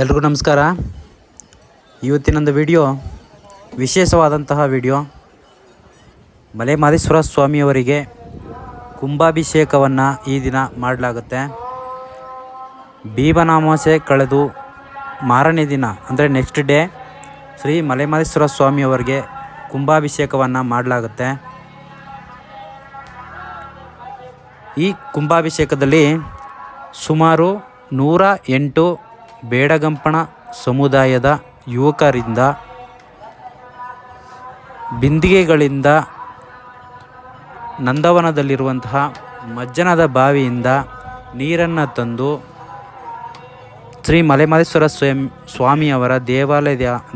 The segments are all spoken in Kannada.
ಎಲ್ರಿಗೂ ನಮಸ್ಕಾರ. ಇವತ್ತಿನೊಂದು ವಿಡಿಯೋ ವಿಶೇಷವಾದಂತಹ ವಿಡಿಯೋ. ಮಲೆಮಹದೇಶ್ವರ ಸ್ವಾಮಿಯವರಿಗೆ ಕುಂಭಾಭಿಷೇಕವನ್ನು ಈ ದಿನ ಮಾಡಲಾಗುತ್ತೆ. ಭೀಮನಾಮಾವಾಸ್ಯೆ ಕಳೆದು ಮಾರನೇ ದಿನ ಅಂದರೆ ನೆಕ್ಸ್ಟ್ ಡೇ ಶ್ರೀ ಮಲೆಮಹದೇಶ್ವರ ಸ್ವಾಮಿಯವರಿಗೆ ಕುಂಭಾಭಿಷೇಕವನ್ನು ಮಾಡಲಾಗುತ್ತೆ. ಈ ಕುಂಭಾಭಿಷೇಕದಲ್ಲಿ ಸುಮಾರು 108 ಬೇಡಗಂಪಣ ಸಮುದಾಯದ ಯುವಕರಿಂದ ಬಿಂದಿಗೆಗಳಿಂದ ನಂದವನದಲ್ಲಿರುವಂತಹ ಮಜ್ಜನದ ಬಾವಿಯಿಂದ ನೀರನ್ನು ತಂದು ಶ್ರೀ ಮಲೆಮಹದೇಶ್ವರ ಸ್ವಾಮಿಯವರ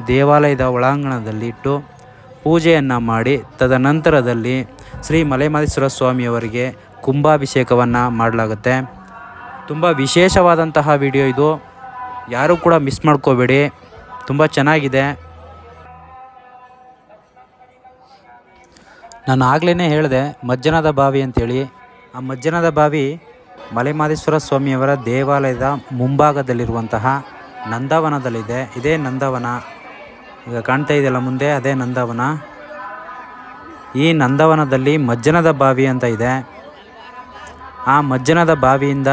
ದೇವಾಲಯದ ಒಳಾಂಗಣದಲ್ಲಿಟ್ಟು ಪೂಜೆಯನ್ನು ಮಾಡಿ ತದನಂತರದಲ್ಲಿ ಶ್ರೀ ಮಲೆಮಹದೇಶ್ವರ ಸ್ವಾಮಿಯವರಿಗೆ ಕುಂಭಾಭಿಷೇಕವನ್ನು ಮಾಡಲಾಗುತ್ತೆ. ತುಂಬ ವಿಶೇಷವಾದಂತಹ ವಿಡಿಯೋ ಇದು, ಯಾರೂ ಕೂಡ ಮಿಸ್ ಮಾಡ್ಕೋಬೇಡಿ. ತುಂಬ ಚೆನ್ನಾಗಿದೆ. ನಾನು ಆಗಲೇ ಹೇಳಿದೆ ಮಜ್ಜನದ ಬಾವಿ ಅಂಥೇಳಿ. ಆ ಮಜ್ಜನದ ಬಾವಿ ಮಲೆಮಹದೇಶ್ವರ ಸ್ವಾಮಿಯವರ ದೇವಾಲಯದ ಮುಂಭಾಗದಲ್ಲಿರುವಂತಹ ನಂದವನದಲ್ಲಿದೆ. ಇದೇ ನಂದವನ, ಈಗ ಕಾಣ್ತಾ ಇದೆಯಲ್ಲ ಮುಂದೆ, ಅದೇ ನಂದವನ. ಈ ನಂದವನದಲ್ಲಿ ಮಜ್ಜನದ ಬಾವಿ ಅಂತ ಇದೆ. ಆ ಮಜ್ಜನದ ಬಾವಿಯಿಂದ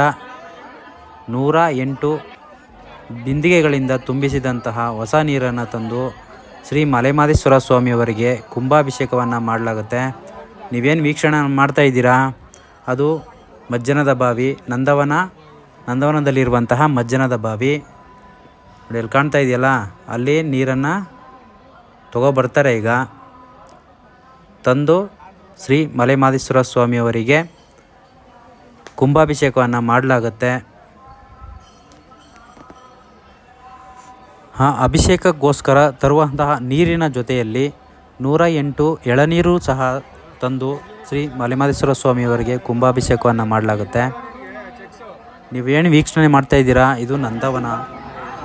108 ಬಿಂದಿಗೆಗಳಿಂದ ತುಂಬಿಸಿದಂತಹ ಹೊಸ ನೀರನ್ನು ತಂದು ಶ್ರೀ ಮಲೆಮಹದೇಶ್ವರ ಸ್ವಾಮಿಯವರಿಗೆ ಕುಂಭಾಭಿಷೇಕವನ್ನು ಮಾಡಲಾಗುತ್ತೆ. ನೀವೇನು ವೀಕ್ಷಣೆ ಮಾಡ್ತಾ ಇದ್ದೀರಾ ಅದು ಮಜ್ಜನದ ಬಾವಿ, ನಂದವನದಲ್ಲಿರುವಂತಹ ಮಜ್ಜನದ ಬಾವಿ. ನೋಡಿ ಅಲ್ಲಿ ಕಾಣ್ತಾ ಇದೆಯಲ್ಲ, ಅಲ್ಲಿ ನೀರನ್ನು ತಗೊಬರ್ತಾರೆ. ಈಗ ತಂದು ಶ್ರೀ ಮಲೆಮಹದೇಶ್ವರ ಸ್ವಾಮಿಯವರಿಗೆ ಕುಂಭಾಭಿಷೇಕವನ್ನು ಮಾಡಲಾಗುತ್ತೆ. ಅಭಿಷೇಕಕ್ಕೋಸ್ಕರ ತರುವಂತಹ ನೀರಿನ ಜೊತೆಯಲ್ಲಿ 108 ಎಳನೀರು ಸಹ ತಂದು ಶ್ರೀ ಮಲೆಮಹದೇಶ್ವರ ಸ್ವಾಮಿಯವರಿಗೆ ಕುಂಭಾಭಿಷೇಕವನ್ನು ಮಾಡಲಾಗುತ್ತೆ. ನೀವೇನು ವೀಕ್ಷಣೆ ಮಾಡ್ತಾ ಇದ್ದೀರಾ ಇದು ನಂದವನ.